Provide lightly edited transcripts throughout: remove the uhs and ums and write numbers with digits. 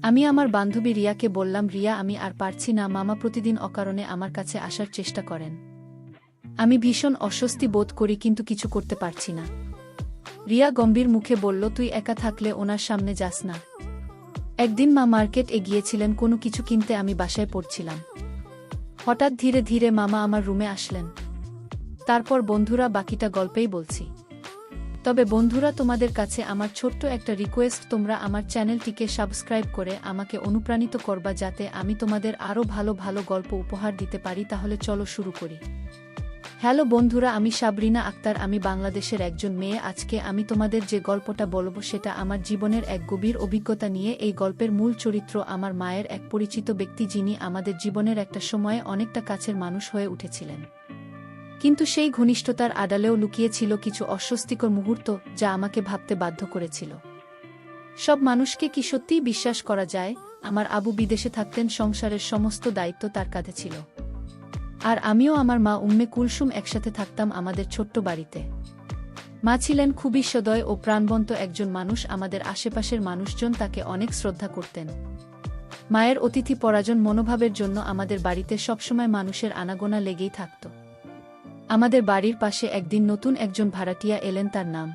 আমি আমার বান্ধবী রিয়াকে বললাম, রিয়া আমি আর পারছি না, মামা প্রতিদিন অকারণে আমার কাছে আসার চেষ্টা করেন। আমি ভীষণ অস্বস্তি বোধ করি কিন্তু কিছু করতে পারছি না। রিয়া গম্ভীর মুখে বলল, তুই একা থাকলে ওনার সামনে যাস না। একদিন মা মার্কেট গিয়েছিলেন কোনো কিছু কিনতে, আমি বাসায় পড়ছিলাম। হঠাৎ ধীরে ধীরে মামা আমার রুমে আসলেন। তারপর বন্ধুরা বাকিটা গল্পেই বলছি। তবে বন্ধুরা, তোমাদের কাছে আমার ছোট্ট একটা রিকোয়েস্ট, তোমরা আমার চ্যানেলটিকে সাবস্ক্রাইব করে আমাকে অনুপ্রাণিত করবা যাতে আমি তোমাদের আরও ভালো ভালো গল্প উপহার দিতে পারি। তাহলে চলো শুরু করি। হ্যালো বন্ধুরা, আমি সাবরিনা আক্তার, আমি বাংলাদেশের একজন মেয়ে। আজকে আমি তোমাদের যে গল্পটা বলবো সেটা আমার জীবনের এক গভীর অভিজ্ঞতা নিয়ে। এই গল্পের মূল চরিত্র আমার মায়ের এক পরিচিত ব্যক্তি, যিনি আমাদের জীবনের একটা সময়ে অনেকটা কাছের মানুষ হয়ে উঠেছিলেন। কিন্তু সেই ঘনিষ্ঠতার আড়ালেও লুকিয়েছিল কিছু অস্বস্তিকর মুহূর্ত, যা আমাকে ভাবতে বাধ্য করেছিল। সব মানুষকে কি সত্যিই বিশ্বাস করা যায়? আমার আবু বিদেশে থাকতেন, সংসারের সমস্ত দায়িত্ব তার কাঁধে ছিল। আর আমিও আমার মা উম্মে কুলসুম একসাথে থাকতাম আমাদের ছোট্ট বাড়িতে। মা ছিলেন খুবই সদয় ও প্রাণবন্ত একজন মানুষ। আমাদের আশেপাশের মানুষজন তাকে অনেক শ্রদ্ধা করতেন। মায়ের অতিথি পরায়ণ মনোভাবের জন্য আমাদের বাড়িতে সবসময় মানুষের আনাগোনা লেগেই থাকত। আমাদের বাড়ির পাশে একদিন নতুন একজন ভাড়াটিয়া এলেন, তার নাম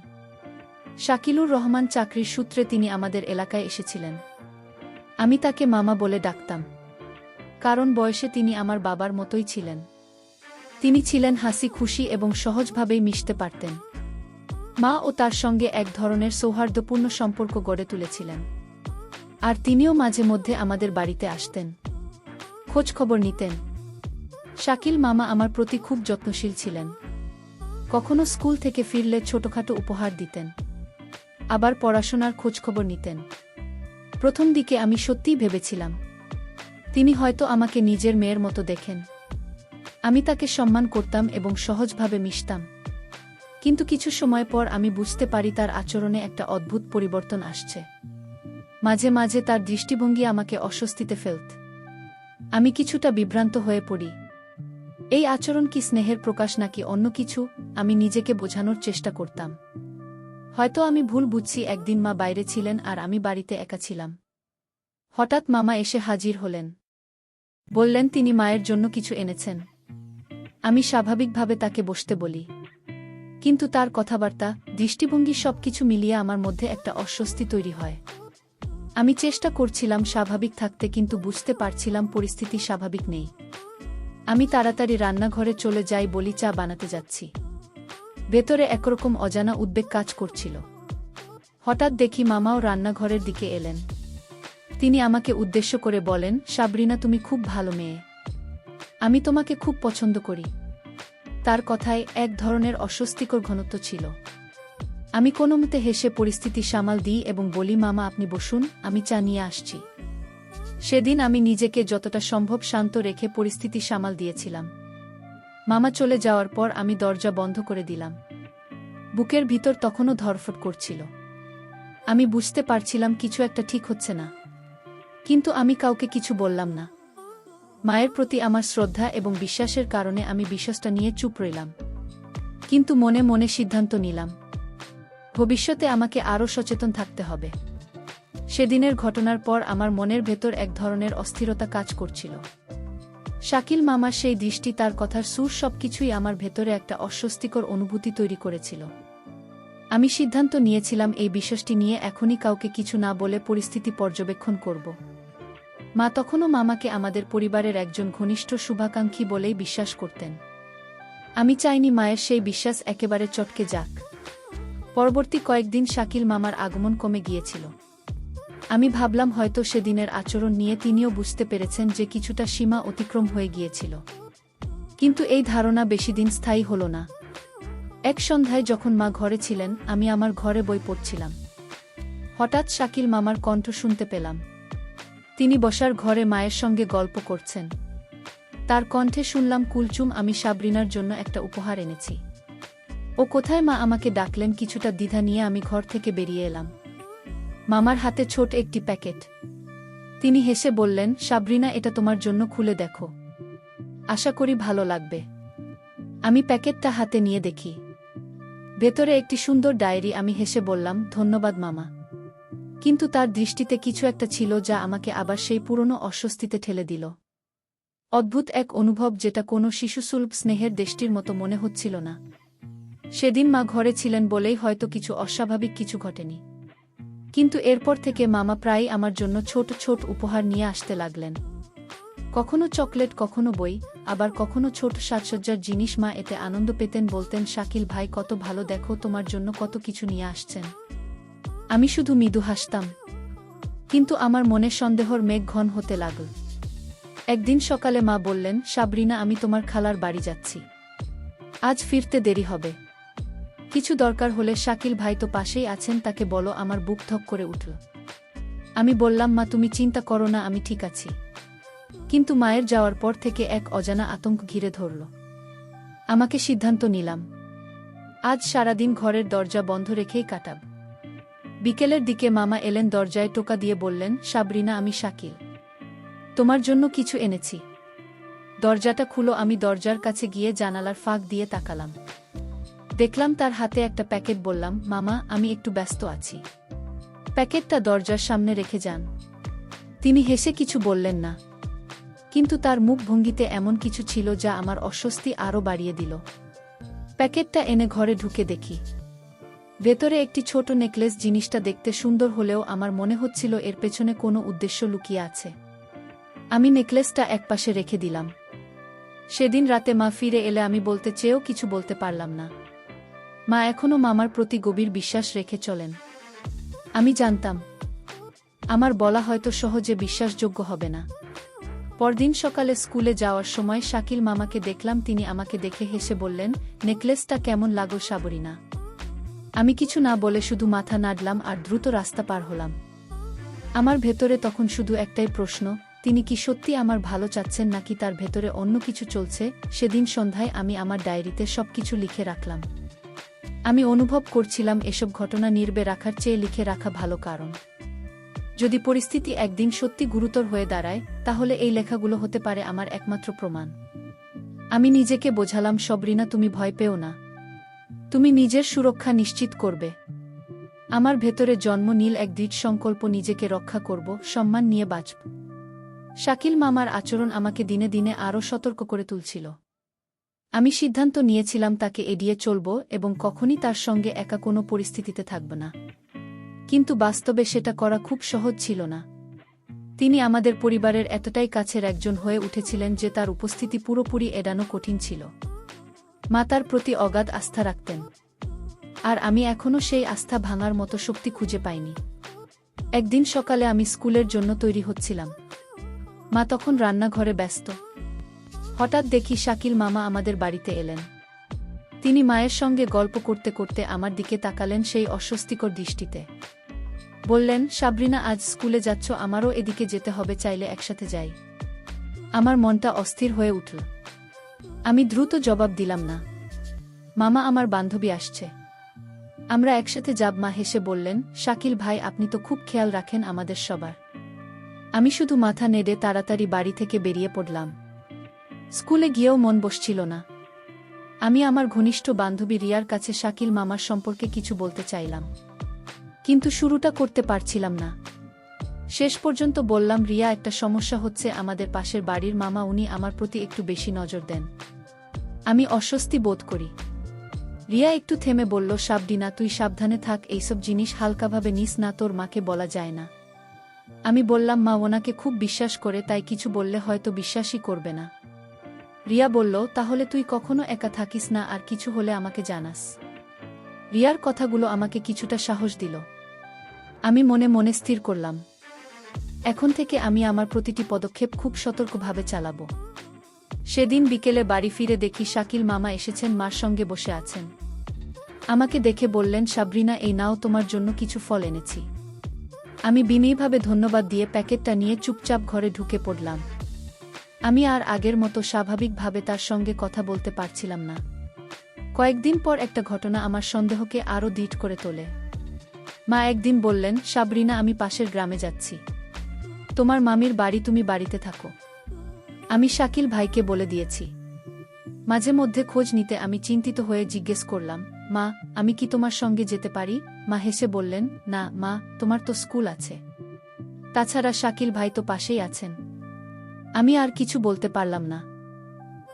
শাকিলুর রহমান। চাকরির সূত্রে তিনি আমাদের এলাকায় এসেছিলেন। আমি তাকে মামা বলে ডাকতাম, কারণ বয়সে তিনি আমার বাবার মতোই ছিলেন। তিনি ছিলেন হাসি খুশি এবং সহজভাবেই মিশতে পারতেন। মা ও তার সঙ্গে এক ধরনের সৌহার্দ্যপূর্ণ সম্পর্ক গড়ে তুলেছিলেন। আর তিনিও মাঝে মধ্যে আমাদের বাড়িতে আসতেন, খোঁজ খবর নিতেন। শাকিল মামা আমার প্রতি খুব যত্নশীল ছিলেন। কখনো স্কুল থেকে ফিরলে ছোটখাটো উপহার দিতেন, আবার পড়াশোনার খোঁজখবর নিতেন। প্রথম দিকে আমি সত্যিই ভেবেছিলাম তিনি হয়তো আমাকে নিজের মেয়ের মতো দেখেন। আমি তাকে সম্মান করতাম এবং সহজভাবে মিশতাম। কিন্তু কিছু সময় পর আমি বুঝতে পারি তার আচরণে একটা অদ্ভুত পরিবর্তন আসছে। মাঝে মাঝে তার দৃষ্টিভঙ্গি আমাকে অস্বস্তিতে ফেলত। আমি কিছুটা বিভ্রান্ত হয়ে পড়ি। এই আচরণ কি স্নেহের প্রকাশ নাকি অন্য কিছু? আমি নিজেকে বোঝানোর চেষ্টা করতাম, হয়তো আমি ভুল বুঝছি। একদিন মা বাইরে ছিলেন আর আমি বাড়িতে একা ছিলাম। হঠাৎ মামা এসে হাজির হলেন। বললেন তিনি মায়ের জন্য কিছু এনেছেন। আমি স্বাভাবিকভাবে তাকে বসতে বলি, কিন্তু তার কথাবার্তা, দৃষ্টিভঙ্গি সবকিছু মিলিয়ে আমার মধ্যে একটা অস্বস্তি তৈরি হয়। আমি চেষ্টা করছিলাম স্বাভাবিক থাকতে, কিন্তু বুঝতে পারছিলাম পরিস্থিতি স্বাভাবিক নেই। আমি তাড়াতাড়ি রান্নাঘরে চলে যাই, বলি চা বানাতে যাচ্ছি। ভেতরে একরকম অজানা উদ্বেগ কাজ করছিল। হঠাৎ দেখি মামাও রান্নাঘরের দিকে এলেন। তিনি আমাকে উদ্দেশ্য করে বলেন, সাবরিনা তুমি খুব ভালো মেয়ে, আমি তোমাকে খুব পছন্দ করি। তার কথায় এক ধরনের অস্বস্তিকর ঘনত্ব ছিল। আমি কোনোমতে হেসে পরিস্থিতি সামাল দিই এবং বলি, মামা আপনি বসুন, আমি চা নিয়ে আসছি। সেদিন আমি নিজেকে যতটা সম্ভব শান্ত রেখে পরিস্থিতি সামাল দিয়েছিলাম। মামা চলে যাওয়ার পর আমি দরজা বন্ধ করে দিলাম। বুকের ভিতর তখনও ধড়ফড় করছিল। আমি বুঝতে পারছিলাম কিছু একটা ঠিক হচ্ছে না, কিন্তু আমি কাউকে কিছু বললাম না। মায়ের প্রতি আমার শ্রদ্ধা এবং বিশ্বাসের কারণে আমি বিষয়টা নিয়ে চুপ রইলাম। কিন্তু মনে মনে সিদ্ধান্ত নিলাম, ভবিষ্যতে আমাকে আরও সচেতন থাকতে হবে। সেদিনের ঘটনার পর আমার মনের ভেতর এক ধরনের অস্থিরতা কাজ করছিল। শাকিল মামার সেই দৃষ্টি, তার কথার সুর, সবকিছুই আমার ভেতরে একটা অস্বস্তিকর অনুভূতি তৈরি করেছিল। আমি সিদ্ধান্ত নিয়েছিলাম এই বিষয়টি নিয়ে এখনই কাউকে কিছু না বলে পরিস্থিতি পর্যবেক্ষণ করব। মা তখনও মামাকে আমাদের পরিবারের একজন ঘনিষ্ঠ শুভাকাঙ্ক্ষী বলেই বিশ্বাস করতেন। আমি চাইনি মায়ের সেই বিশ্বাস একেবারে চটকে যাক। পরবর্তী কয়েকদিন শাকিল মামার আগমন কমে গিয়েছিল। আমি ভাবলাম হয়তো সেদিনের আচরণ নিয়ে তিনিও বুঝতে পেরেছেন যে কিছুটা সীমা অতিক্রম হয়ে গিয়েছিল। কিন্তু এই ধারণা বেশিদিন স্থায়ী হল না। এক সন্ধ্যায় যখন মা ঘরে ছিলেন, আমি আমার ঘরে বই পড়ছিলাম। হঠাৎ শাকিল মামার কণ্ঠ শুনতে পেলাম। তিনি বসার ঘরে মায়ের সঙ্গে গল্প করছেন। তার কণ্ঠে শুনলাম, কুলচুম আমি সাবরিনার জন্য একটা উপহার এনেছি। ও কোথায় মা আমাকে ডাকলেন। কিছুটা দ্বিধা নিয়ে আমি ঘর থেকে বেরিয়ে এলাম। মামার হাতে ছোট একটি প্যাকেট। তিনি হেসে বললেন, সাবরিনা এটা তোমার জন্য, খুলে দেখো, আশা করি ভালো লাগবে। আমি প্যাকেটটা হাতে নিয়ে দেখি ভেতরে একটি সুন্দর ডায়েরি। আমি হেসে বললাম, ধন্যবাদ মামা, কিন্তু তার দৃষ্টিতে কিছু একটা ছিল যা আমাকে আবার সেই পুরনো অস্বস্তিতে ঠেলে দিল। অদ্ভুত এক অনুভব, যেটা কোনো শিশুসুলভ স্নেহের দেশটির মতো মনে হচ্ছিল না। সেদিন মা ঘরে ছিলেন বলেই হয়তো কিছু অস্বাভাবিক কিছু ঘটেনি, কিন্তু এরপর থেকে মামা প্রায়ই আমার জন্য ছোট ছোট উপহার নিয়ে আসতে লাগলেন। কখনো চকলেট, কখনো বই, আবার কখনো ছোট সাজসজ্জার জিনিস। মা এতে আনন্দ পেতেন, বলতেন, শাকিল ভাই কত ভালো, দেখো তোমার জন্য কত কিছু নিয়ে আসছেন। আমি শুধু মৃদু হাসতাম, কিন্তু আমার মনে সন্দেহর মেঘ ঘন হতে লাগল। একদিন সকালে মা বললেন, সাবরিনা, আমি তোমার খালার বাড়ি যাচ্ছি, আজ ফিরতে দেরি হবে। কিছু দরকার হলে শাকিল ভাই তো পাশেই আছেন, তাকে বলো। আমার বুক ধক করে উঠল। আমি বললাম, মা তুমি চিন্তা করো না, আমি ঠিক আছি। কিন্তু মায়ের যাওয়ার পর থেকে এক অজানা আতঙ্ক ঘিরে ধরল আমাকে। সিদ্ধান্ত নিলাম, আজ সারাদিন ঘরের দরজা বন্ধ রেখেই কাটাব। বিকেলের দিকে মামা এলেন, দরজায় টোকা দিয়ে বললেন, সাবরিনা, আমি শাকিল, তোমার জন্য কিছু এনেছি। দরজাটা খুলো। আমি দরজার কাছে গিয়ে জানালার ফাঁক দিয়ে তাকালাম। দেখলাম তার হাতে একটা প্যাকেট। বললাম, মামা, আমি একটু ব্যস্ত আছি, প্যাকেটটা দরজার সামনে রেখে যান। তিনি হেসে কিছু বললেন না, কিন্তু তার মুখভঙ্গিতে এমন কিছু ছিল যা আমার অস্বস্তি আরও বাড়িয়ে দিল। প্যাকেটটা এনে ঘরে ঢুকে দেখি ভেতরে একটি ছোট নেকলেস। জিনিসটা দেখতে সুন্দর হলেও আমার মনে হচ্ছিল এর পেছনে কোনো উদ্দেশ্য লুকিয়ে আছে। আমি নেকলেসটা একপাশে রেখে দিলাম। সেদিন রাতে মা ফিরে এলে আমি বলতে চেয়েও কিছু বলতে পারলাম না। মা এখনও মামার প্রতি গভীর বিশ্বাস রেখে চলেন। আমি জানতাম আমার বলা হয়তো সহজে বিশ্বাসযোগ্য হবে না। পরদিন সকালে স্কুলে যাওয়ার সময় শাকিল মামাকে দেখলাম। তিনি আমাকে দেখে হেসে বললেন, নেকলেসটা কেমন লাগল সাবরিনা? আমি কিছু না বলে শুধু মাথা নাড়লাম আর দ্রুত রাস্তা পার হলাম। আমার ভেতরে তখন শুধু একটাই প্রশ্ন, তিনি কি সত্যি আমার ভালো চাচ্ছেন নাকি তার ভেতরে অন্য কিছু চলছে? সেদিন সন্ধ্যায় আমি আমার ডায়েরিতে সবকিছু লিখে রাখলাম। আমি অনুভব করছিলাম এসব ঘটনা নীরবে রাখার চেয়ে লিখে রাখা ভালো, কারণ যদি পরিস্থিতি একদিন সত্যি গুরুতর হয়ে দাঁড়ায়, তাহলে এই লেখাগুলো হতে পারে আমার একমাত্র প্রমাণ। আমি নিজেকে বোঝালাম, সাবরিনা, তুমি ভয় পেও না, তুমি নিজের সুরক্ষা নিশ্চিত করবে। আমার ভেতরে জন্ম নিল এক দৃঢ় সংকল্প, নিজেকে রক্ষা করব, সম্মান নিয়ে বাঁচব। শাকিল মামার আচরণ আমাকে দিনে দিনে আরও সতর্ক করে তুলছিল। আমি সিদ্ধান্ত নিয়েছিলাম তাকে এড়িয়ে চলব এবং কখনই তার সঙ্গে একা কোনো পরিস্থিতিতে থাকব না। কিন্তু বাস্তবে সেটা করা খুব সহজ ছিল না। তিনি আমাদের পরিবারের এতটাই কাছের একজন হয়ে উঠেছিলেন যে তার উপস্থিতি পুরোপুরি এড়ানো কঠিন ছিল। মা তার প্রতি অগাধ আস্থা রাখতেন, আর আমি এখনও সেই আস্থা ভাঙার মতো শক্তি খুঁজে পাইনি। একদিন সকালে আমি স্কুলের জন্য তৈরি হচ্ছিলাম। মা তখন রান্নাঘরে ব্যস্ত। হঠাৎ দেখি শাকিল মামা আমাদের বাড়িতে এলেন। তিনি মায়ের সঙ্গে গল্প করতে করতে আমার দিকে তাকালেন সেই অস্বস্তিকর দৃষ্টিতে। বললেন, সাবরিনা, আজ স্কুলে যাচ্ছ? আমারও এদিকে যেতে হবে, চাইলে একসাথে যাই। আমার মনটা অস্থির হয়ে উঠল। আমি দ্রুত জবাব দিলাম, না মামা, আমার বান্ধবী আসছে, আমরা একসাথে যাব। মা হেসে বললেন, শাকিল ভাই, আপনি তো খুব খেয়াল রাখেন আমাদের সবার। আমি শুধু মাথা নেড়ে তাড়াতাড়ি বাড়ি থেকে বেরিয়ে পড়লাম। স্কুলে গিয়েও মন বসছিল না। আমি আমার ঘনিষ্ঠ বান্ধবী রিয়ার কাছে শাকিল মামার সম্পর্কে কিছু বলতে চাইলাম, কিন্তু শুরুটা করতে পারছিলাম না। শেষ পর্যন্ত বললাম, রিয়া, একটা সমস্যা হচ্ছে। আমাদের পাশের বাড়ির মামা, উনি আমার প্রতি একটু বেশি নজর দেন। আমি অস্বস্তি বোধ করি। রিয়া একটু থেমে বলল, সাবরিনা, তুই সাবধানে থাক, এইসব জিনিস হালকাভাবে নিস না, তোর মাকে বলা যায় না। আমি বললাম, মা ওনাকে খুব বিশ্বাস করে, তাই কিছু বললে হয়তো বিশ্বাসই করবে না। রিয়া বলল, তাহলে তুই কখনো একা থাকিস না, আর কিছু হলে আমাকে জানাস। রিয়ার কথাগুলো আমাকে কিছুটা সাহস দিল। আমি মনে মনে স্থির করলাম, এখন থেকে আমি আমার প্রতিটি পদক্ষেপ খুব সতর্কভাবে চালাব। সেদিন বিকেলে বাড়ি ফিরে দেখি শাকিল মামা এসেছেন, মার সঙ্গে বসে আছেন। আমাকে দেখে বললেন, সাবরিনা, এই নাও, তোমার জন্য কিছু ফল এনেছি। আমি বিনয়ীভাবে ধন্যবাদ দিয়ে প্যাকেটটা নিয়ে চুপচাপ ঘরে ঢুকে পড়লাম। আমি আর আগের মতো স্বাভাবিকভাবে তার সঙ্গে কথা বলতে পারছিলাম না। কয়েকদিন পর একটা ঘটনা আমার সন্দেহকে আরও দৃঢ় করে তোলে। মা একদিন বললেন, সাবরিনা, আমি পাশের গ্রামে যাচ্ছি, তোমার মামির বাড়ি, তুমি বাড়িতে থাকো। আমি শাকিল ভাইকে বলে দিয়েছি। মাঝে মধ্যে খোঁজ নিতে আমি চিন্তিত হয়ে জিজ্ঞেস করলাম, মা, আমি কি তোমার সঙ্গে যেতে পারি? মা হেসে বললেন, না মা, তোমার তো স্কুল আছে। তাছাড়া শাকিল ভাই তো পাশেই আছেন। আমি আর কিছু বলতে পারলাম না।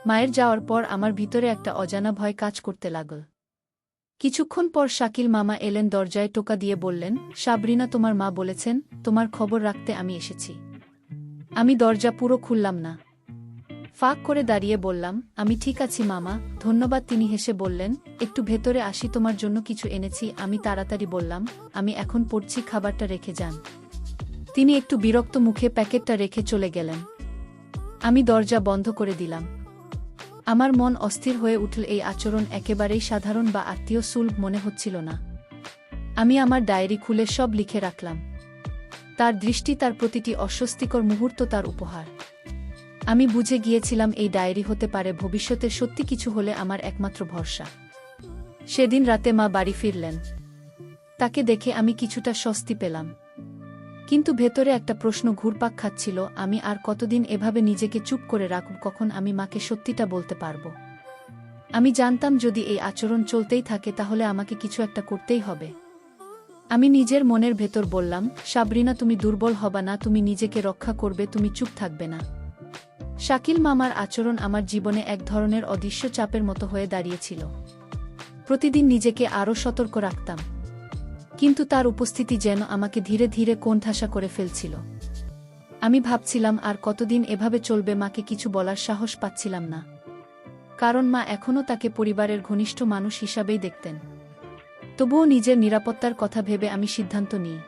মায়ের যাওয়ার পর আমার ভিতরে একটা অজানা ভয় কাজ করতে লাগল। কিছুক্ষণ পর শাকিল মামা এলেন, দরজায় টোকা দিয়ে বললেন, সাবরিনা, তোমার মা বলেছেন তোমার খবর রাখতে আমি এসেছি। আমি দরজা পুরো খুললাম না। ফাঁক করে দাঁড়িয়ে বললাম, আমি ঠিক আছি মামা, ধন্যবাদ। তিনি হেসে বললেন, একটু ভেতরে আসি, তোমার জন্য কিছু এনেছি। আমি তাড়াতাড়ি বললাম, আমি এখন পড়ছি, খাবারটা রেখে যান। তিনি একটু বিরক্ত মুখে প্যাকেটটা রেখে চলে গেলেন। আমি দরজা বন্ধ করে দিলাম। আমার মন অস্থির হয়ে উঠল। এই আচরণ একেবারেই সাধারণ বা আত্মীয় সুলভ মনে হচ্ছিল না। আমি আমার ডায়েরি খুলে সব লিখে রাখলাম। তার দৃষ্টি, তার প্রতিটি অস্বস্তিকর মুহূর্ত তার উপহার। আমি বুঝে গিয়েছিলাম এই ডায়েরি হতে পারে ভবিষ্যতে সত্যি কিছু হলে আমার একমাত্র ভরসা। সেদিন রাতে মা বাড়ি ফিরলেন। তাকে দেখে আমি কিছুটা স্বস্তি পেলাম, কিন্তু ভেতরে একটা প্রশ্ন ঘুরপাক খাচ্ছিল, আমি আর কতদিন এভাবে নিজেকে চুপ করে রাখব? কখন আমি মাকে সত্যিটা বলতে পারব? আমি জানতাম যদি এই আচরণ চলতেই থাকে তাহলে আমাকে কিছু একটা করতেই হবে। আমি নিজের মনের ভেতর বললাম, সাবরিনা, তুমি দুর্বল হবা না, তুমি নিজেকে রক্ষা করবে, তুমি চুপ থাকবে না। শাকিল মামার আচরণ আমার জীবনে এক ধরনের অদৃশ্য চাপের মতো হয়ে দাঁড়িয়েছিল। প্রতিদিন নিজেকে আরও সতর্ক রাখতাম, কিন্তু তার উপস্থিতি যেন আমাকে ধীরে ধীরে কোণঠাসা করে ফেলছিল। আমি ভাবছিলাম, আর কতদিন এভাবে চলবে? মাকে কিছু বলার সাহস পাচ্ছিলাম না, কারণ মা এখনও তাকে পরিবারের ঘনিষ্ঠ মানুষ হিসাবেই দেখতেন। তবুও নিজের নিরাপত্তার কথা ভেবে আমি সিদ্ধান্ত নিই,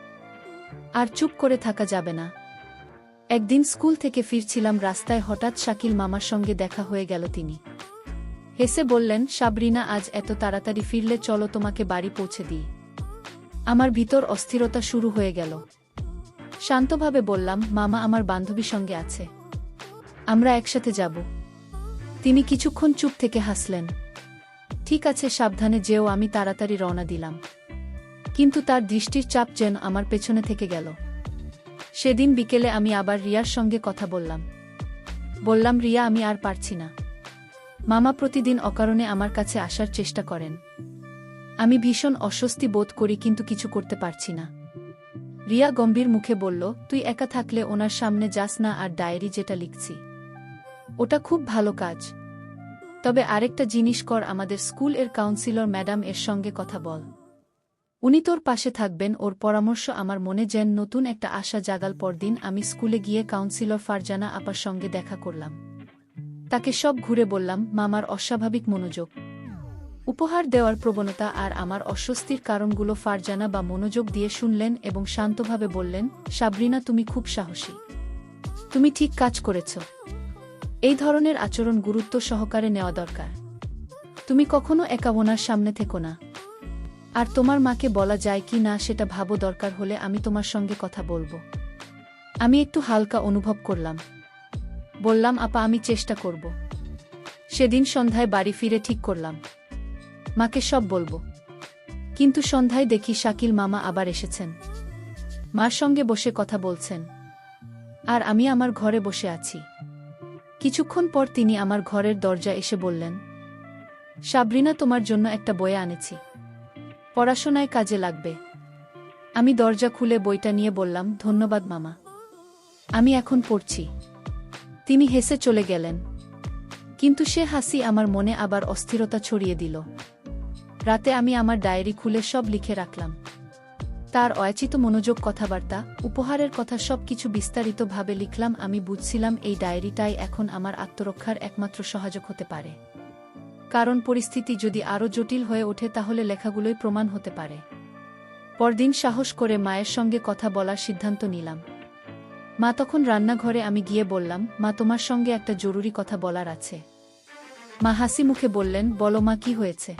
আর চুপ করে থাকা যাবে না। একদিন স্কুল থেকে ফিরছিলাম, রাস্তায় হঠাৎ শাকিল মামার সঙ্গে দেখা হয়ে গেল। তিনি হেসে বললেন, সাবরিনা, আজ এত তাড়াতাড়ি ফিরলে, চলো তোমাকে বাড়ি পৌঁছে দিই। আমার ভিতর অস্থিরতা শুরু হয়ে গেল। শান্তভাবে বললাম, মামা আমার বান্ধবী সঙ্গে আছে, আমরা একসাথে যাব। তিনি কিছুক্ষণ চুপ থেকে হাসলেন। ঠিক আছে, সাবধানে যেও। আমি তাড়াতাড়ি রওনা দিলাম, কিন্তু তার দৃষ্টির চাপ যেন আমার পেছনে থেকে গেল। সেদিন বিকেলে আমি আবার রিয়ার সঙ্গে কথা বললাম, রিয়া, আমি আর পারছি না। মামা প্রতিদিন অকারণে আমার কাছে আসার চেষ্টা করেন। আমি ভীষণ অস্বস্তি বোধ করি, কিন্তু কিছু করতে পারছি না। রিয়া গম্ভীর মুখে বলল, তুই একা থাকলে ওনার সামনে যাস না, আর ডায়েরি যেটা লিখছি ওটা খুব ভালো কাজ। তবে আরেকটা জিনিস কর, আমাদের স্কুল এর কাউন্সিলর ম্যাডাম এর সঙ্গে কথা বল। উনি তোর পাশে থাকবেন। ওর পরামর্শ আমার মনে যেন নতুন একটা আশা জাগাল। পরদিন আমি স্কুলে গিয়ে কাউন্সিলর ফারজানা আপার সঙ্গে দেখা করলাম। তাকে সব ঘুরে বললাম, মামার অস্বাভাবিক মনোযোগ, উপহার দেওয়ার প্রবণতা আর আমার অস্বস্তির কারণগুলো ফারজানা বা মনোযোগ দিয়ে শুনলেন এবং শান্তভাবে বললেন, সাবরিনা, তুমি খুব সাহসী, তুমি ঠিক কাজ করেছ। এই ধরনের আচরণ গুরুত্ব সহকারে নেওয়া দরকার। তুমি কখনো একা ওনার সামনে থেকো না। আর তোমার মাকে বলা যায় কি না সেটা ভাবো, দরকার হলে আমি তোমার সঙ্গে কথা বলবো। আমি একটু হালকা অনুভব করলাম। বললাম, আপা, আমি চেষ্টা করব। সেদিন সন্ধ্যায় বাড়ি ফিরে ঠিক করলাম মাকে সব বলবো। কিন্তু সন্ধ্যায় দেখি শাকিল মামা আবার এসেছেন, মার সঙ্গে বসে কথা বলছেন, আর আমি আমার ঘরে বসে আছি। কিছুক্ষণ পর তিনি আমার ঘরের দরজা এসে বললেন, সাবরিনা, তোমার জন্য একটা বই আনেছি, পড়াশোনায় কাজে লাগবে। আমি দরজা খুলে বইটা নিয়ে বললাম, ধন্যবাদ মামা, আমি এখন পড়ছি। তিনি হেসে চলে গেলেন, কিন্তু সে হাসি আমার মনে আবার অস্থিরতা ছড়িয়ে দিল। রাতে আমি আমার ডায়েরি খুলে সব লিখে রাখলাম। তার অয়াচিত মনোযোগ, কথাবার্তা, উপহারের কথা, সবকিছু বিস্তারিতভাবে লিখলাম। আমি বুঝছিলাম এই ডায়েরিটাই এখন আমার আত্মরক্ষার একমাত্র সহায়ক হতে পারে, কারণ পরিস্থিতি যদি আরও জটিল হয়ে ওঠে তাহলে লেখাগুলোই প্রমাণ হতে পারে। পরদিন সাহস করে মায়ের সঙ্গে কথা বলার সিদ্ধান্ত নিলাম। মা তখন রান্নাঘরে। আমি গিয়ে বললাম, মা, তোমার সঙ্গে একটা জরুরি কথা বলার আছে। মা হাসি মুখে বললেন, বলো মা, কি হয়েছে?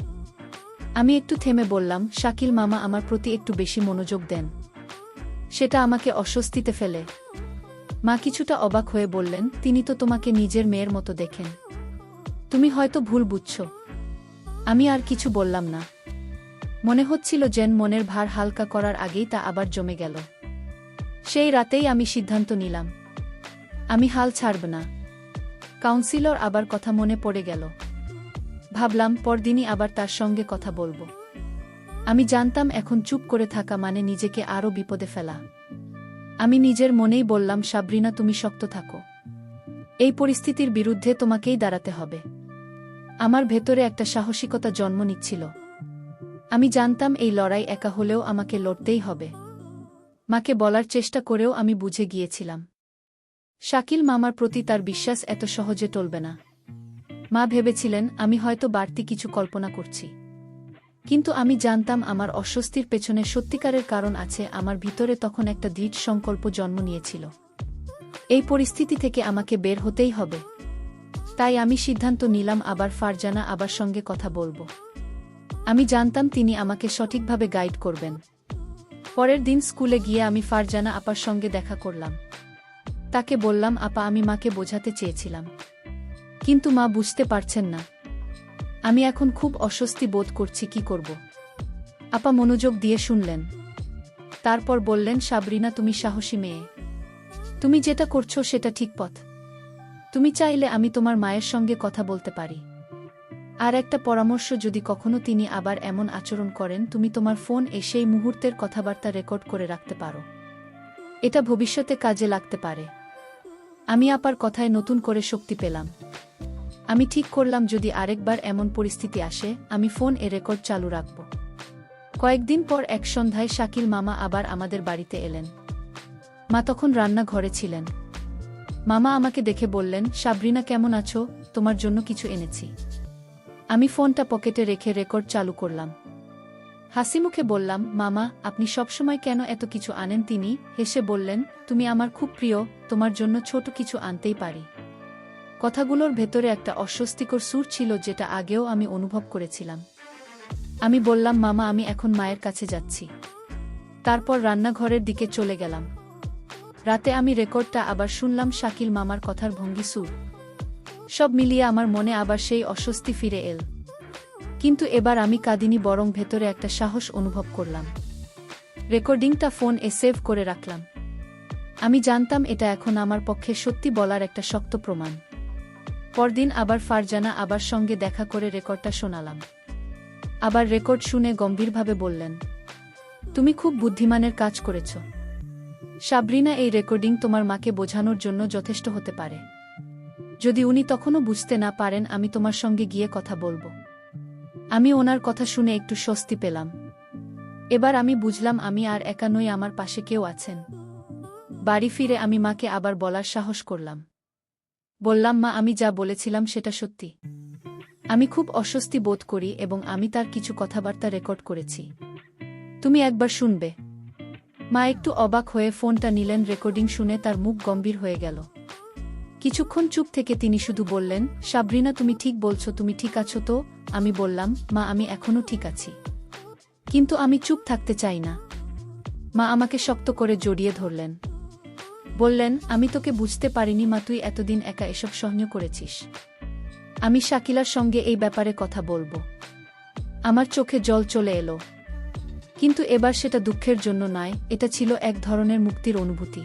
আমি একটু থেমে বললাম, শাকিল মামা আমার প্রতি একটু বেশি মনোযোগ দেন, সেটা আমাকে অস্বস্তিতে ফেলে। মা কিছুটা অবাক হয়ে বললেন, তিনি তো তোমাকে নিজের মেয়ের মতো দেখেন, তুমি হয়তো ভুল বুঝছ। আমি আর কিছু বললাম না। মনে হচ্ছিল যেন মনের ভার হালকা করার আগেই তা আবার জমে গেল। সেই রাতেই আমি সিদ্ধান্ত নিলাম, আমি হাল ছাড়ব না। কাউন্সিলর আবার কথা মনে পড়ে গেল। ভাবলাম পরদিনই আবার তার সঙ্গে কথা বলবো। আমি জানতাম এখন চুপ করে থাকা মানে নিজেকে আরও বিপদে ফেলা। আমি নিজের মনেই বললাম, সাবরিনা, তুমি শক্ত থাকো। এই পরিস্থিতির বিরুদ্ধে তোমাকেই দাঁড়াতে হবে। আমার ভেতরে একটা সাহসিকতা জন্ম নিচ্ছিল। আমি জানতাম এই লড়াই একা হলেও আমাকে লড়তেই হবে। মাকে বলার চেষ্টা করেও আমি বুঝে গিয়েছিলাম শাকিল মামার প্রতি তার বিশ্বাস এত সহজে টলবে না। মা ভেবেছিলেন আমি হয়তো বাড়তি কিছু কল্পনা করছি, কিন্তু আমি জানতাম আমার অস্বস্তির পেছনে সত্যিকারের কারণ আছে। আমার ভিতরে তখন একটা দৃঢ় সংকল্প জন্ম নিয়েছিল, এই পরিস্থিতি থেকে আমাকে বের হতেই হবে। তাই আমি সিদ্ধান্ত নিলাম আবার ফারজানা আবার সঙ্গে কথা বলবো। আমি জানতাম তিনি আমাকে সঠিকভাবে গাইড করবেন। পরের দিন স্কুলে গিয়ে আমি ফারজানা আপার সঙ্গে দেখা করলাম। তাকে বললাম, আপা, আমি মাকে বোঝাতে চেয়েছিলাম, কিন্তু মা বুঝতে পারছেন না। আমি এখন খুব অস্বস্তি বোধ করছি, কি করব? আপা মনোযোগ দিয়ে শুনলেন। তারপর বললেন, সাবরিনা, তুমি সাহসী মেয়ে। তুমি যেটা করছো সেটা ঠিক পথ। তুমি চাইলে আমি তোমার মায়ের সঙ্গে কথা বলতে পারি। আর একটা পরামর্শ, যদি কখনো তিনি আবার এমন আচরণ করেন, তুমি তোমার ফোন সেই মুহূর্তের কথাবার্তা রেকর্ড করে রাখতে পারো। এটা ভবিষ্যতে কাজে লাগতে পারে। আমি আপার কথায় নতুন করে শক্তি পেলাম। আমি ঠিক করলাম যদি আরেকবার এমন পরিস্থিতি আসে, আমি ফোন রেকর্ড চালু রাখব। কয়েকদিন পর এক সন্ধ্যায় শাকিল মামা আবার আমাদের বাড়িতে এলেন। মা তখন রান্নাঘরে ছিলেন। মামা আমাকে দেখে বললেন, সাবরিনা, কেমন আছো? তোমার জন্য কিছু এনেছি। আমি ফোনটা পকেটে রেখে রেকর্ড চালু করলাম। হাসিমুখে বললাম, মামা, আপনি সবসময় কেন এত কিছু আনেন? তিনি হেসে বললেন, তুমি আমার খুব প্রিয়, তোমার জন্য ছোট কিছু আনতেই পারি। কথাগুলোর ভেতরে একটা অস্বস্তিকর সুর ছিল, যেটা আগেও আমি অনুভব করেছিলাম। আমি বললাম, মামা, আমি এখন মায়ের কাছে যাচ্ছি। তারপর রান্নাঘরের দিকে চলে গেলাম। রাতে আমি রেকর্ডটা আবার শুনলাম, শাকিল মামার কথার ভঙ্গি, সুর, সব মিলিয়ে আমার মনে আবার সেই অস্বস্তি ফিরে এল। কিন্তু এবার আমি কাঁদিনি, বরং ভেতরে একটা সাহস অনুভব করলাম। রেকর্ডিংটা ফোন সেভ করে রাখলাম। আমি জানতাম এটা এখন আমার পক্ষে সত্যি বলার একটা শক্ত প্রমাণ। পরদিন আবার ফারজানা আবার সঙ্গে দেখা করে রেকর্ডটা শোনালাম। আবার রেকর্ড শুনে গম্ভীরভাবে বললেন, তুমি খুব বুদ্ধিমানের কাজ করেছ সাবরিনা। এই রেকর্ডিং তোমার মাকে বোঝানোর জন্য যথেষ্ট হতে পারে। যদি উনি তখনও বুঝতে না পারেন, আমি তোমার সঙ্গে গিয়ে কথা বলবো। আমি ওনার কথা শুনে একটু স্বস্তি পেলাম। এবার আমি বুঝলাম আমি আর একা নই, আমার পাশে কেউ আছেন। বাড়ি ফিরে আমি মাকে আবার বলার সাহস করলাম। বললাম, মা, আমি যা বলেছিলাম সেটা সত্যি। আমি খুব অস্বস্তি বোধ করি এবং আমি তার কিছু কথাবার্তা রেকর্ড করেছি। তুমি একবার শুনবে? মা একটু অবাক হয়ে ফোনটা নিলেন। রেকর্ডিং শুনে তার মুখ গম্ভীর হয়ে গেল। কিছুক্ষণ চুপ থেকে তিনি শুধু বললেন, সাবরিনা, তুমি ঠিক বলছো, তুমি ঠিক আছো তো? আমি বললাম, মা, আমি এখনও ঠিক আছি, কিন্তু আমি চুপ থাকতে চাই না। মা আমাকে শক্ত করে জড়িয়ে ধরলেন। বললেন, আমি তোকে বুঝতে পারিনি মা, তুই এতদিন একা এসব সহ্য করেছিস। আমি শাকিলার সঙ্গে এই ব্যাপারে কথা বলবো। আমার চোখে জল চলে এলো, কিন্তু এবার সেটা দুঃখের জন্য নয়, এটা ছিল এক ধরনের মুক্তির অনুভূতি।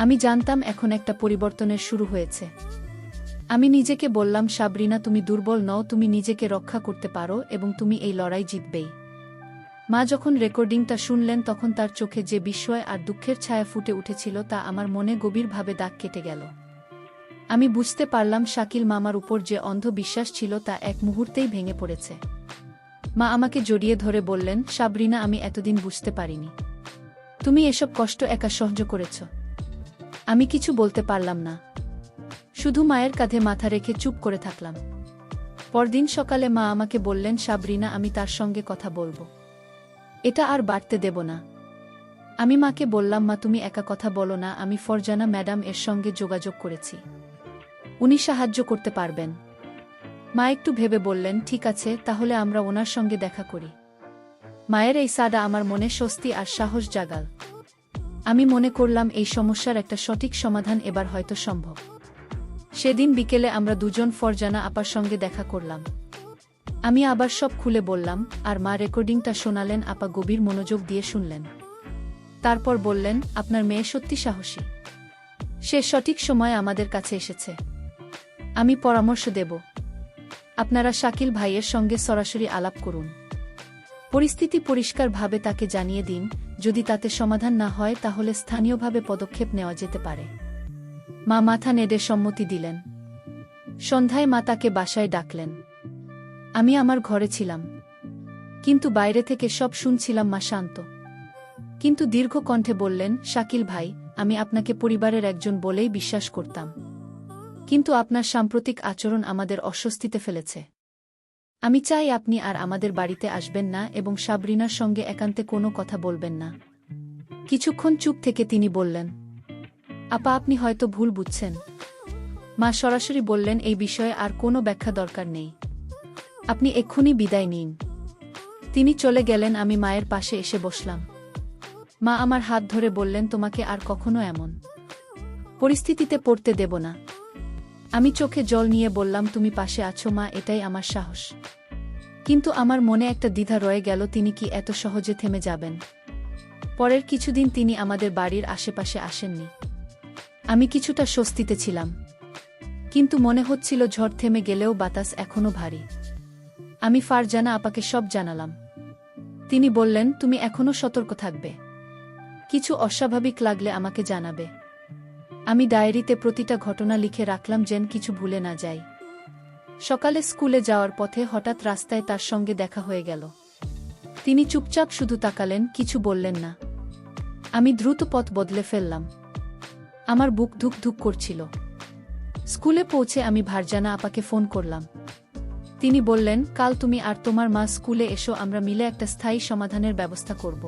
আমি জানতাম এখন একটা পরিবর্তনের শুরু হয়েছে। আমি নিজেকে বললাম, সাবরিনা, তুমি দুর্বল নও, তুমি নিজেকে রক্ষা করতে পারো এবং তুমি এই লড়াই জিতবেই। মা যখন রেকর্ডিংটা শুনলেন, তখন তার চোখে যে বিস্ময় আর দুঃখের ছায়া ফুটে উঠেছিল, তা আমার মনে গভীরভাবে দাগ কেটে গেল। আমি বুঝতে পারলাম শাকিল মামার উপর যে অন্ধ বিশ্বাস ছিল তা এক মুহূর্তেই ভেঙে পড়েছে। মা আমাকে জড়িয়ে ধরে বললেন, সাবরিনা, আমি এতদিন বুঝতে পারিনি তুমি এসব কষ্ট একা সহ্য করেছ। আমি কিছু বলতে পারলাম না, শুধু মায়ের কাঁধে মাথা রেখে চুপ করে থাকলাম। পরদিন সকালে মা আমাকে বললেন, সাবরিনা, আমি তার সঙ্গে কথা বলবো, এটা আর বাড়তে দেব না। আমি মাকে বললাম, মা, তুমি একা কথা বলো না, আমি ফারজানা ম্যাডাম এর সঙ্গে যোগাযোগ করেছি, উনি সাহায্য করতে পারবেন। মা একটু ভেবে বললেন, ঠিক আছে, তাহলে আমরা ওনার সঙ্গে দেখা করি। মায়ের এই সাড়া আমার মনে স্বস্তি আর সাহস জাগাল। আমি মনে করলাম এই সমস্যার একটা সঠিক সমাধান এবার হয়তো সম্ভব। সেদিন বিকেলে আমরা দুজন ফারজানা আপার সঙ্গে দেখা করলাম। আমি আবার সব খুলে বললাম, আর মা রেকর্ডিংটা শোনালেন। আপা গভীর মনোযোগ দিয়ে শুনলেন। তারপর বললেন, আপনার মেয়ে সত্যি সাহসী, সে সঠিক সময় আমাদের কাছে এসেছে। আমি পরামর্শ দেব, আপনারা শাকিল ভাইয়ের সঙ্গে সরাসরি আলাপ করুন। পরিস্থিতি পরিষ্কারভাবে তাকে জানিয়ে দিন, যদি তাতে সমাধান না হয় তাহলে স্থানীয়ভাবে পদক্ষেপ নেওয়া যেতে পারে। মা মাথা নেড়ে সম্মতি দিলেন। সন্ধ্যায় মা তাকে বাসায় ডাকলেন। আমি আমার ঘরে ছিলাম, কিন্তু বাইরে থেকে সব শুনছিলাম। মা শান্ত কিন্তু দীর্ঘ কণ্ঠে বললেন, শাকিল ভাই, আমি আপনাকে পরিবারের একজন বলেই বিশ্বাস করতাম, কিন্তু আপনার সাম্প্রতিক আচরণ আমাদের অস্বস্তিতে ফেলেছে। আমি চাই আপনি আর আমাদের বাড়িতে আসবেন না এবং সাবরিনার সঙ্গে একান্তে কোনো কথা বলবেন না। কিছুক্ষণ চুপ থেকে তিনি বললেন, আপা, আপনি হয়তো ভুল বুঝছেন। মা সরাসরি বললেন, এই বিষয়ে আর কোনো ব্যাখ্যা দরকার নেই, আপনি এক্ষুনি বিদায় নিন। তিনি চলে গেলেন। আমি মায়ের পাশে এসে বসলাম। মা আমার হাত ধরে বললেন, তোমাকে আর কখনো এমন পরিস্থিতিতে পড়তে দেব না। আমি চোখে জল নিয়ে বললাম, তুমি পাশে আছো মা, এটাই আমার সাহস। কিন্তু আমার মনে একটা দ্বিধা রয়ে গেল, তিনি কি এত সহজে থেমে যাবেন? পরের কিছুদিন তিনি আমাদের বাড়ির আশেপাশে আসেননি। আমি কিছুটা স্বস্তিতে ছিলাম, কিন্তু মনে হচ্ছিল ঝড় থেমে গেলেও বাতাস এখনো ভারী। আমি ফারজানা আপাকে সব জানালাম। তিনি বললেন, তুমি এখনো সতর্ক থাকবে, কিছু অস্বাভাবিক লাগলে আমাকে জানাবে। আমি ডায়েরিতে প্রতিটা ঘটনা লিখে রাখলাম যেন কিছু ভুলে না যাই। সকালে স্কুলে যাওয়ার পথে হঠাৎ রাস্তায় তার সঙ্গে দেখা হয়ে গেল। তিনি চুপচাপ শুধু তাকালেন, কিছু বললেন না। আমি দ্রুত পথ বদলে ফেললাম। আমার বুক ধুক ধুক করছিল। স্কুলে পৌঁছে আমি ফারজানা আপাকে ফোন করলাম। তিনি বললেন, কাল তুমি আর তোমার মা স্কুলে এসো, আমরা মিলে একটা স্থায়ী সমাধানের ব্যবস্থা করব।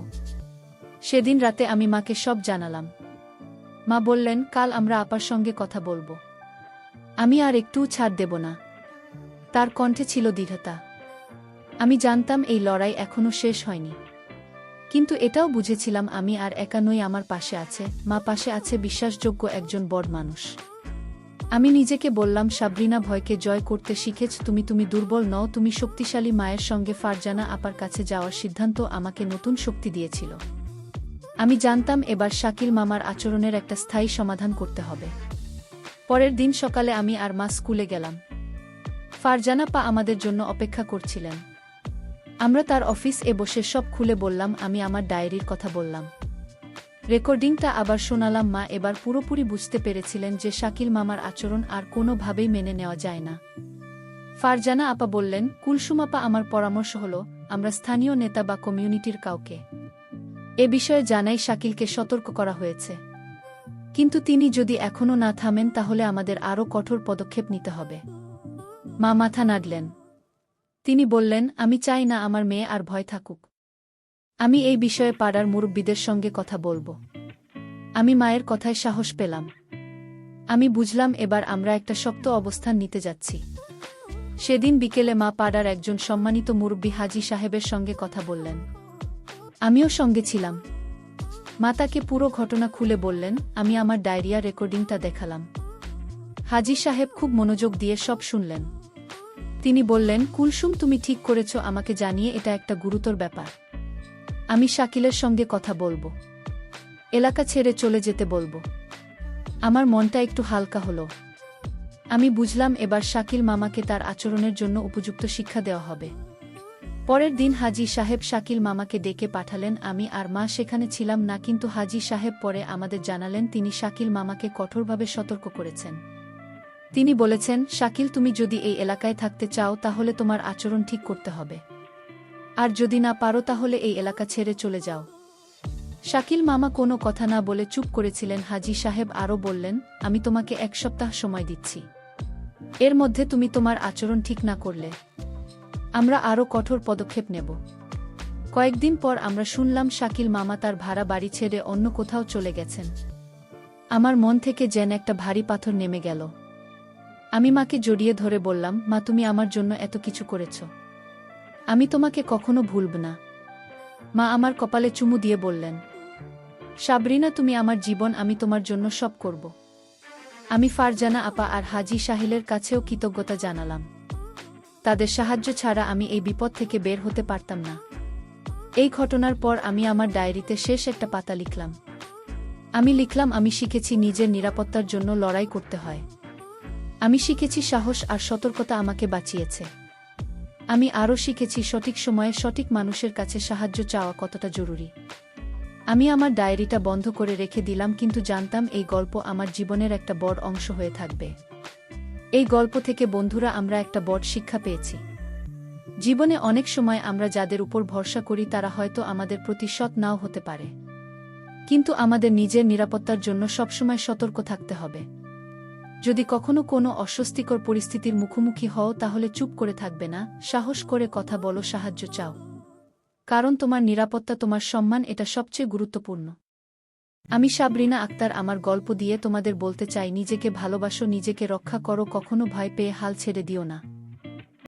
সেদিন রাতে আমি মাকে সব জানালাম। মা বললেন, কাল আমরা আপার সঙ্গে কথা বলবো। আমি আর একটু ছাড় দেব না। তার কণ্ঠে ছিল দৃঢ়তা। আমি জানতাম এই লড়াই এখনো শেষ হয়নি, কিন্তু এটাও বুঝেছিলাম আমি আর একা নই, আমার পাশে আছে মা, পাশে আছে বিশ্বাসযোগ্য একজন বড় মানুষ। আমি নিজেকে বললাম, সাবরিনা ভয়কে জয় করতে শিখেছ তুমি, তুমি দুর্বল নও, তুমি শক্তিশালী। মায়ের সঙ্গে ফারজানা আপার কাছে যাওয়ার সিদ্ধান্ত আমাকে নতুন শক্তি দিয়েছিল। আমি জানতাম এবার শাকিল মামার আচরণের একটা স্থায়ী সমাধান করতে হবে। পরের দিন সকালে আমি আর মা স্কুলে গেলাম। ফারজানা পা আমাদের জন্য অপেক্ষা করছিলেন। আমরা তার অফিসে বসে সব খুলে বললাম। আমি আমার ডায়েরির কথা বললাম, রেকর্ডিংটা আবার শোনালাম। মা এবার পুরোপুরি বুঝতে পেরেছিলেন যে শাকিল মামার আচরণ আর কোনোভাবেই মেনে নেওয়া যায় না। ফারজানা আপা বললেন, কুলসুম আপা, আমার পরামর্শ হলো আমরা স্থানীয় নেতা বা কমিউনিটির কাউকে এ বিষয়ে জানাই। শাকিলকে সতর্ক করা হয়েছে, কিন্তু তিনি যদি এখনো না থামেন তাহলে আমাদের আরও কঠোর পদক্ষেপ নিতে হবে। মা মাথা নাড়লেন। তিনি বললেন, আমি চাই না আমার মেয়ে আর ভয় থাকুক। আমি এই বিষয়ে পাড়ার মুরব্বীদের সঙ্গে কথা বলবো। আমি মায়ের কথায় সাহস পেলাম। আমি বুঝলাম এবার আমরা একটা শক্ত অবস্থান নিতে যাচ্ছি। সেদিন বিকেলে মা পাড়ার একজন সম্মানিত মুরব্বী হাজী সাহেবের সঙ্গে কথা বললেন। আমিও সঙ্গে ছিলাম। মা তাকে পুরো ঘটনা খুলে বললেন। আমি আমার ডায়রিয়া রেকর্ডিংটা দেখালাম। হাজী সাহেব খুব মনোযোগ দিয়ে সব শুনলেন। তিনি বললেন, কুলসুম, তুমি ঠিক করেছ আমাকে জানিয়ে, এটা একটা গুরুতর ব্যাপার। আমি শাকিলের সঙ্গে কথা বলবো, এলাকা ছেড়ে চলে যেতে বলবো। আমার মনটা একটু হালকা হলো। আমি বুঝলাম এবার শাকিল মামাকে তার আচরণের জন্য উপযুক্ত শিক্ষা দেওয়া হবে। পরের দিন হাজী সাহেব শাকিল মামাকে ডেকে পাঠালেন। আমি আর মা সেখানে ছিলাম না, কিন্তু হাজী সাহেব পরে আমাদের জানালেন তিনি শাকিল মামাকে কঠোরভাবে সতর্ক করেছেন। তিনি বলেছেন, শাকিল, তুমি যদি এই এলাকায় থাকতে চাও তাহলে তোমার আচরণ ঠিক করতে হবে, আর যদি না পারো তাহলে এই এলাকা ছেড়ে চলে যাও। শাকিল মামা কোনো কথা না বলে চুপ করেছিলেন। হাজী সাহেব আরও বললেন, আমি তোমাকে 1 সপ্তাহ সময় দিচ্ছি। এর মধ্যে তুমি তোমার আচরণ ঠিক না করলে আমরা আরও কঠোর পদক্ষেপ নেব। কয়েকদিন পর আমরা শুনলাম শাকিল মামা তার ভাড়া বাড়ি ছেড়ে অন্য কোথাও চলে গেছেন। আমার মন থেকে যেন একটা ভারী পাথর নেমে গেল। আমি মাকে জড়িয়ে ধরে বললাম, মা, তুমি আমার জন্য এত কিছু করেছ, আমি তোমাকে কখনো ভুলব না। মা আমার কপালে চুমু দিয়ে বললেন, সাবরিনা, তুমি আমার জীবন, আমি তোমার জন্য সব করব। আমি ফারজানা আপা আর হাজী সাহিলের কাছেও কৃতজ্ঞতা জানালাম। তাদের সাহায্য ছাড়া আমি এই বিপদ থেকে বের হতে পারতাম না। এই ঘটনার পর আমি আমার ডায়েরিতে শেষ একটা পাতা লিখলাম। আমি লিখলাম, আমি শিখেছি নিজের নিরাপত্তার জন্য লড়াই করতে হয়। আমি শিখেছি সাহস আর সতর্কতা আমাকে বাঁচিয়েছে। আমি আরও শিখেছি সঠিক সময়ে সঠিক মানুষের কাছে সাহায্য চাওয়া কতটা জরুরি। আমি আমার ডায়েরিটা বন্ধ করে রেখে দিলাম, কিন্তু জানতাম এই গল্প আমার জীবনের একটা বড় অংশ হয়ে থাকবে। এই গল্প থেকে বন্ধুরা আমরা একটা বড় শিক্ষা পেয়েছি। জীবনে অনেক সময় আমরা যাদের উপর ভরসা করি তারা হয়তো আমাদের প্রতি সৎ নাও হতে পারে, কিন্তু আমাদের নিজের নিরাপত্তার জন্য সবসময় সতর্ক থাকতে হবে। যদি কখনো কোনো অস্বস্তিকর পরিস্থিতির মুখোমুখি হও তাহলে চুপ করে থাকবে না, সাহস করে কথা বলো, সাহায্য চাও। কারণ তোমার নিরাপত্তা, তোমার সম্মান, এটা সবচেয়ে গুরুত্বপূর্ণ। আমি সাবরিনা আক্তার আমার গল্প দিয়ে তোমাদের বলতে চাই, নিজেকে ভালোবাসো, নিজেকে রক্ষা করো, কখনো ভয় পেয়ে হাল ছেড়ে দিও না।